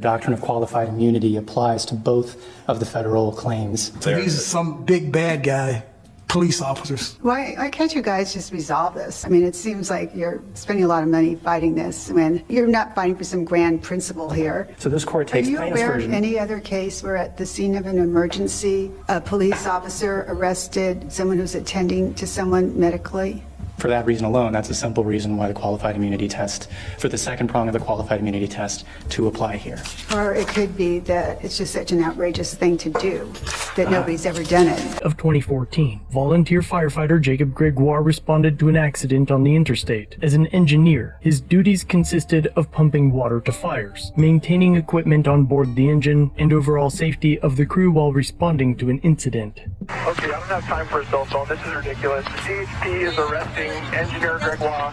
The doctrine of qualified immunity applies to both of the federal claims. So he's some big bad guy, police officers. Why can't you guys just resolve this? I mean, it seems like you're spending a lot of money fighting this when you're not fighting for some grand principle here. So this court takes Are you plaintiff's aware of version. any other case where at the scene of an emergency, a police officer arrested someone who's attending to someone medically? For that reason alone, that's a simple reason why the qualified immunity test, for the second prong of the qualified immunity test, to apply here. Or it could be that it's just such an outrageous thing to do that nobody's ever done it. Of 2014, volunteer firefighter Jacob Gregoire responded to an accident on the interstate. As an engineer, his duties consisted of pumping water to fires, maintaining equipment on board the engine, and overall safety of the crew while responding to an incident. Okay, I don't have time for a cell phone. This is ridiculous. CHP is arresting Engineer Gregoire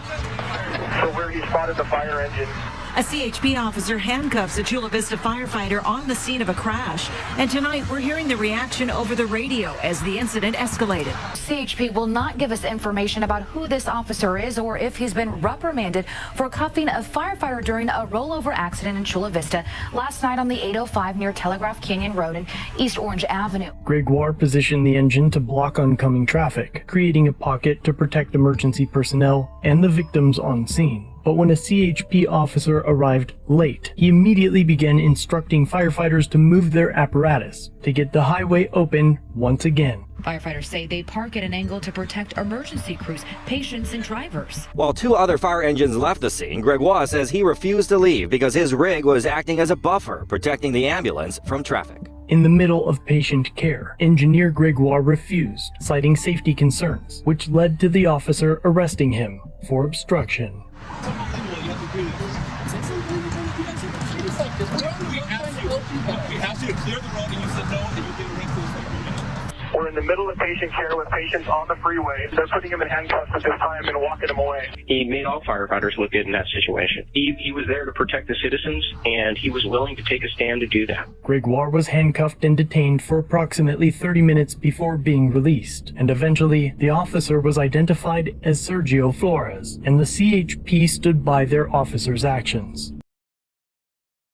for where he spotted the fire engine. A CHP officer handcuffs a Chula Vista firefighter on the scene of a crash. And tonight, we're hearing the reaction over the radio as the incident escalated. CHP will not give us information about who this officer is or if he's been reprimanded for cuffing a firefighter during a rollover accident in Chula Vista last night on the 805 near Telegraph Canyon Road and East Orange Avenue. Gregoire positioned the engine to block oncoming traffic, creating a pocket to protect emergency personnel and the victims on scene. But when a CHP officer arrived late, he immediately began instructing firefighters to move their apparatus to get the highway open once again. Firefighters say they park at an angle to protect emergency crews, patients, and drivers. While two other fire engines left the scene, Gregoire says he refused to leave because his rig was acting as a buffer, protecting the ambulance from traffic. In the middle of patient care, Engineer Gregoire refused, citing safety concerns, which led to the officer arresting him for obstruction. We're in the middle of patient care with patients on the freeway. They're putting him in handcuffs at this time and walking him away. He made all firefighters look good in that situation. He was there to protect the citizens, and he was willing to take a stand to do that. Gregoire was handcuffed and detained for approximately 30 minutes before being released, and eventually the officer was identified as Sergio Flores, and the CHP stood by their officer's actions.